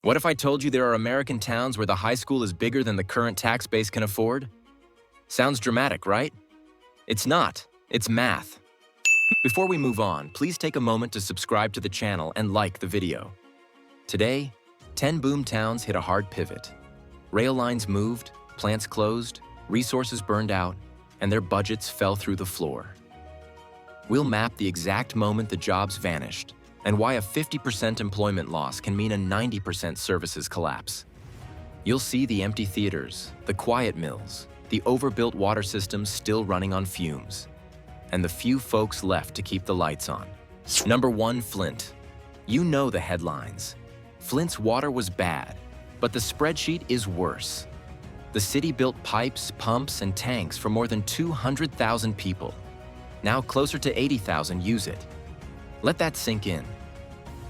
What if I told you there are American towns where the high school is bigger than the current tax base can afford? Sounds dramatic, right? It's not. It's math. Before we move on, please take a moment to subscribe to the channel and like the video. Today, 10 boom towns hit a hard pivot. Rail lines moved, plants closed, resources burned out, and their budgets fell through the floor. We'll map the exact moment the jobs vanished and why a 50% employment loss can mean a 90% services collapse. You'll see the empty theaters, the quiet mills, the overbuilt water systems still running on fumes, and the few folks left to keep the lights on. Number 1, Flint. You know the headlines. Flint's water was bad, but the spreadsheet is worse. The city built pipes, pumps, and tanks for more than 200,000 people. Now closer to 80,000 use it. Let that sink in.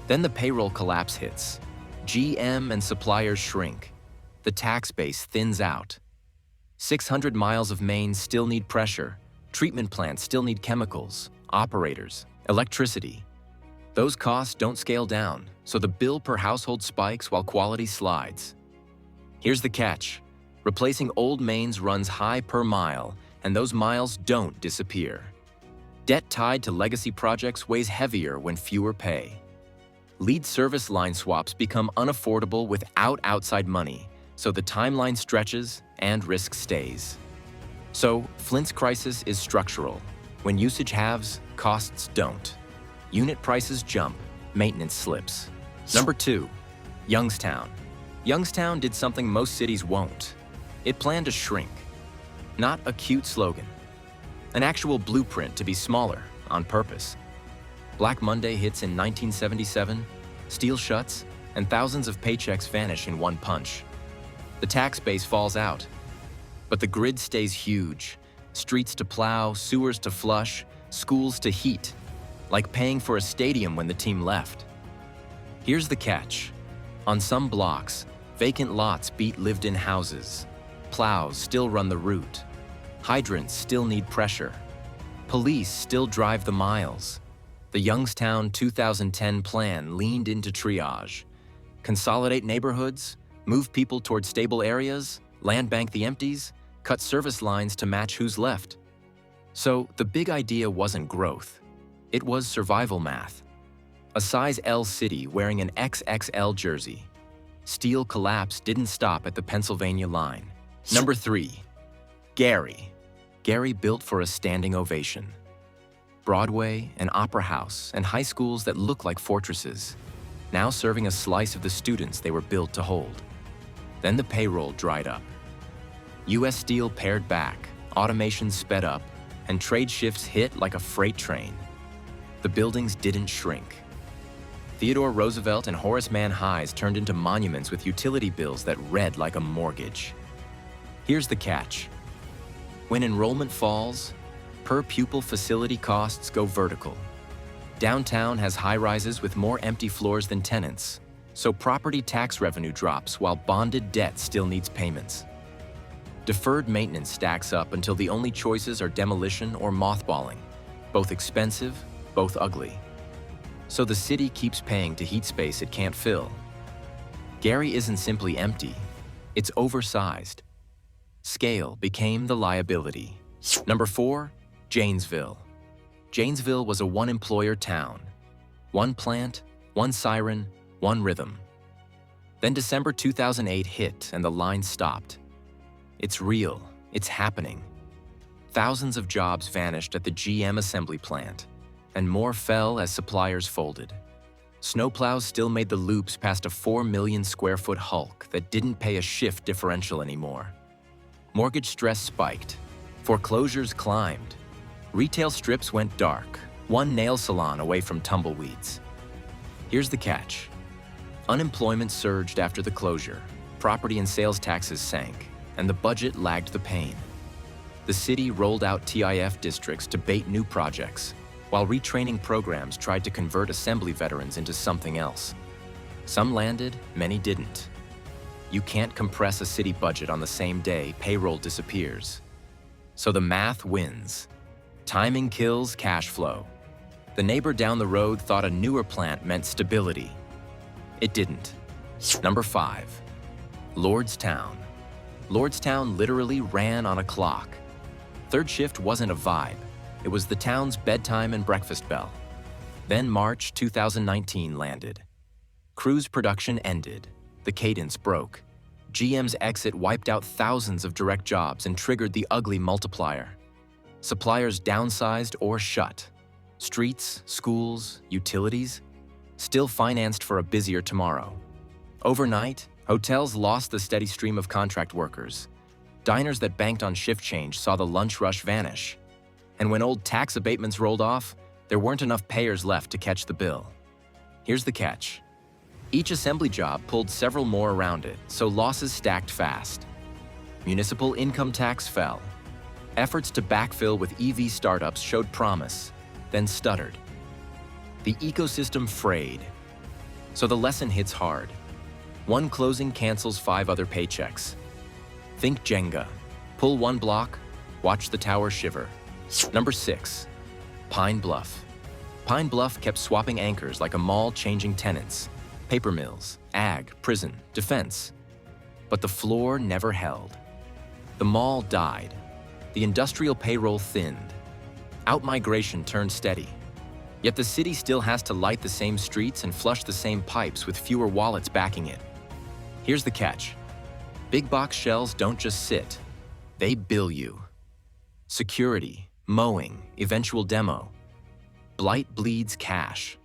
Then the payroll collapse hits. GM and suppliers shrink. The tax base thins out. 600 miles of mains still need pressure. Treatment plants still need chemicals, operators, electricity. Those costs don't scale down, so the bill per household spikes while quality slides. Here's the catch. Replacing old mains runs high per mile, and those miles don't disappear. Debt tied to legacy projects weighs heavier when fewer pay. Lead service line swaps become unaffordable without outside money, so the timeline stretches and risk stays. So, Flint's crisis is structural. When usage halves, costs don't. Unit prices jump, maintenance slips. Number 2, Youngstown. Youngstown did something most cities won't. It planned to shrink. Not a cute slogan. An actual blueprint to be smaller, on purpose. Black Monday hits in 1977, steel shuts, and thousands of paychecks vanish in one punch. The tax base falls out. But the grid stays huge. Streets to plow, sewers to flush, schools to heat. Like paying for a stadium when the team left. Here's the catch. On some blocks, vacant lots beat lived-in houses. Plows still run the route. Hydrants still need pressure. Police still drive the miles. The Youngstown 2010 plan leaned into triage. Consolidate neighborhoods, move people toward stable areas, land bank the empties, cut service lines to match who's left. So the big idea wasn't growth. It was survival math. A size L city wearing an XXL jersey. Steel collapse didn't stop at the Pennsylvania line. Number 3, Gary. Gary built for a standing ovation. Broadway, an opera house, and high schools that look like fortresses, now serving a slice of the students they were built to hold. Then the payroll dried up. U.S. Steel pared back, automation sped up, and trade shifts hit like a freight train. The buildings didn't shrink. Theodore Roosevelt and Horace Mann highs turned into monuments with utility bills that read like a mortgage. Here's the catch. When enrollment falls, per-pupil facility costs go vertical. Downtown has high-rises with more empty floors than tenants, so property tax revenue drops while bonded debt still needs payments. Deferred maintenance stacks up until the only choices are demolition or mothballing, both expensive, both ugly. So the city keeps paying to heat space it can't fill. Gary isn't simply empty, it's oversized. Scale became the liability. Number 4, Janesville. Janesville was a one-employer town. One plant, one siren, one rhythm. Then December 2008 hit and the line stopped. It's real, it's happening. Thousands of jobs vanished at the GM assembly plant, and more fell as suppliers folded. Snowplows still made the loops past a 4 million square foot hulk that didn't pay a shift differential anymore. Mortgage stress spiked. Foreclosures climbed. Retail strips went dark, one nail salon away from tumbleweeds. Here's the catch. Unemployment surged after the closure, property and sales taxes sank, and the budget lagged the pain. The city rolled out TIF districts to bait new projects, while retraining programs tried to convert assembly veterans into something else. Some landed, many didn't. You can't compress a city budget on the same day payroll disappears. So the math wins. Timing kills cash flow. The neighbor down the road thought a newer plant meant stability. It didn't. Number 5. Lordstown. Lordstown literally ran on a clock. Third shift wasn't a vibe. It was the town's bedtime and breakfast bell. Then March 2019 landed. Cruise production ended. The cadence broke. GM's exit wiped out thousands of direct jobs and triggered the ugly multiplier. Suppliers downsized or shut. Streets, schools, utilities, still financed for a busier tomorrow. Overnight, hotels lost the steady stream of contract workers. Diners that banked on shift change saw the lunch rush vanish. And when old tax abatements rolled off, there weren't enough payers left to catch the bill. Here's the catch. Each assembly job pulled several more around it, so losses stacked fast. Municipal income tax fell. Efforts to backfill with EV startups showed promise, then stuttered. The ecosystem frayed. So the lesson hits hard. One closing cancels 5 other paychecks. Think Jenga. Pull one block, watch the tower shiver. Number 6. Pine Bluff. Pine Bluff kept swapping anchors like a mall changing tenants. Paper mills, ag, prison, defense. But the floor never held. The mall died. The industrial payroll thinned. Outmigration turned steady. Yet the city still has to light the same streets and flush the same pipes with fewer wallets backing it. Here's the catch. Big box shells don't just sit. They bill you. Security, mowing, eventual demo. Blight bleeds cash.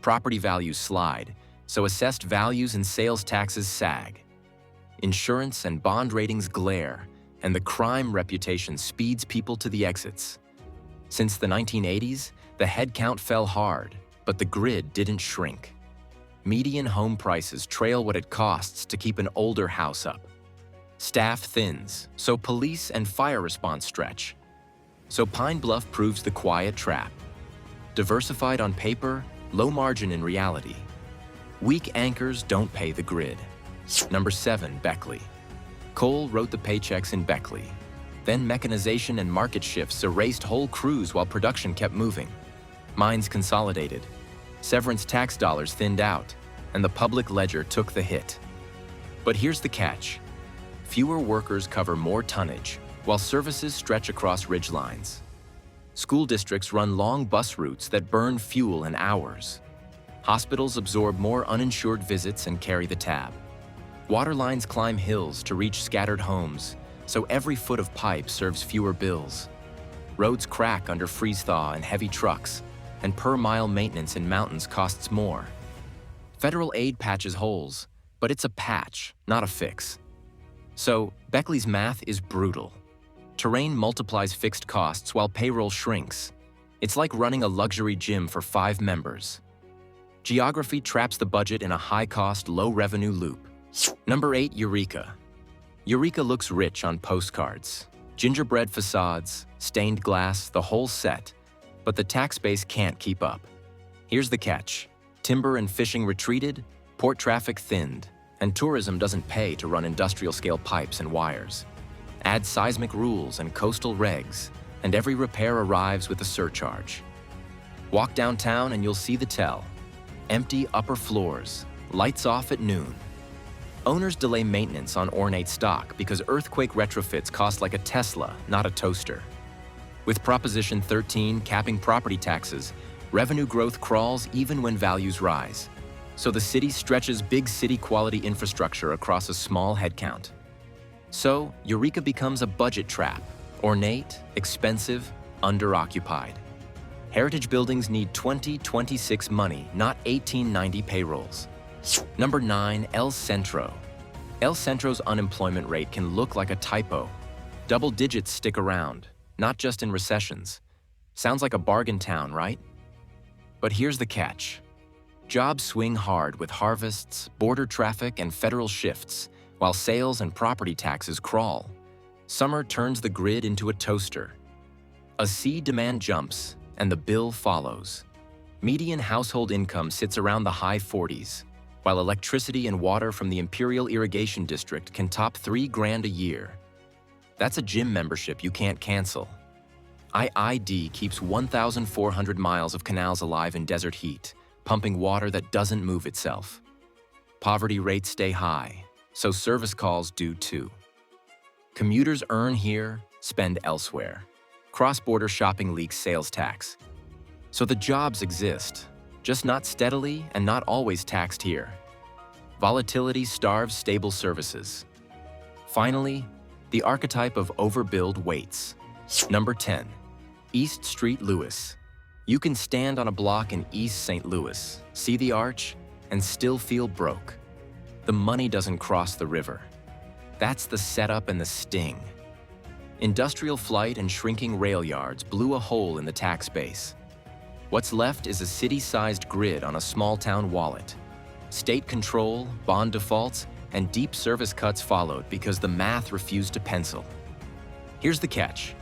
Property values slide, so assessed values and sales taxes sag. Insurance and bond ratings glare, and the crime reputation speeds people to the exits. Since the 1980s, the headcount fell hard, but the grid didn't shrink. Median home prices trail what it costs to keep an older house up. Staff thins, so police and fire response stretch. So Pine Bluff proves the quiet trap. Diversified on paper, low margin in reality. Weak anchors don't pay the grid. Number 7, Beckley. Cole wrote the paychecks in Beckley. Then mechanization and market shifts erased whole crews while production kept moving. Mines consolidated. Severance tax dollars thinned out, and the public ledger took the hit. But here's the catch. Fewer workers cover more tonnage, while services stretch across ridgelines. School districts run long bus routes that burn fuel in hours. Hospitals absorb more uninsured visits and carry the tab. Water lines climb hills to reach scattered homes, so every foot of pipe serves fewer bills. Roads crack under freeze-thaw and heavy trucks, and per-mile maintenance in mountains costs more. Federal aid patches holes, but it's a patch, not a fix. So, Beckley's math is brutal. Terrain multiplies fixed costs while payroll shrinks. It's like running a luxury gym for 5 members. Geography traps the budget in a high-cost, low-revenue loop. Number 8, Eureka. Eureka looks rich on postcards. Gingerbread facades, stained glass, the whole set. But the tax base can't keep up. Here's the catch. Timber and fishing retreated, port traffic thinned, and tourism doesn't pay to run industrial-scale pipes and wires. Add seismic rules and coastal regs, and every repair arrives with a surcharge. Walk downtown and you'll see the tell. Empty upper floors, lights off at noon. Owners delay maintenance on ornate stock because earthquake retrofits cost like a Tesla, not a toaster. With Proposition 13 capping property taxes, revenue growth crawls even when values rise. So the city stretches big city quality infrastructure across a small headcount. So Eureka becomes a budget trap, ornate, expensive, underoccupied. Heritage buildings need 2026 money, not 1890 payrolls. Number 9, El Centro. El Centro's unemployment rate can look like a typo. Double digits stick around, not just in recessions. Sounds like a bargain town, right? But here's the catch. Jobs swing hard with harvests, border traffic, and federal shifts, while sales and property taxes crawl. Summer turns the grid into a toaster. A sea demand jumps, and the bill follows. Median household income sits around the high 40s, while electricity and water from the Imperial Irrigation District can top $3,000 a year. That's a gym membership you can't cancel. IID keeps 1,400 miles of canals alive in desert heat, pumping water that doesn't move itself. poverty rates stay high, so service calls do too. Commuters earn here, spend elsewhere. Cross-border shopping leaks sales tax. So the jobs exist, just not steadily and not always taxed here. Volatility starves stable services. Finally, the archetype of overbilled waits. Number 10, East Street Louis. You can stand on a block in East St. Louis, see the arch, and still feel broke. The money doesn't cross the river. That's the setup and the sting. Industrial flight and shrinking rail yards blew a hole in the tax base. What's left is a city-sized grid on a small-town wallet. State control, bond defaults, and deep service cuts followed because the math refused to pencil. Here's the catch.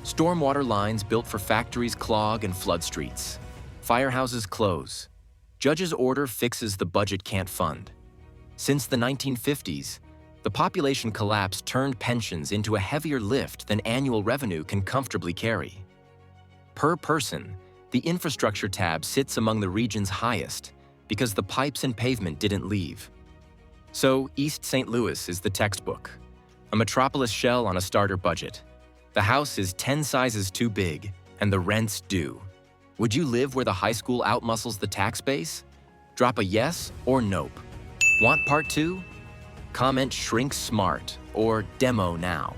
Stormwater lines built for factories clog and flood streets. Firehouses close. Judge's order fixes the budget can't fund. Since the 1950s, the population collapse turned pensions into a heavier lift than annual revenue can comfortably carry. Per person, the infrastructure tab sits among the region's highest because the pipes and pavement didn't leave. So East St. Louis is the textbook, a metropolis shell on a starter budget. The house is 10 sizes too big, and the rent's due. Would you live where the high school outmuscles the tax base? Drop a yes or nope. Want part 2? Comment shrink smart or demo now.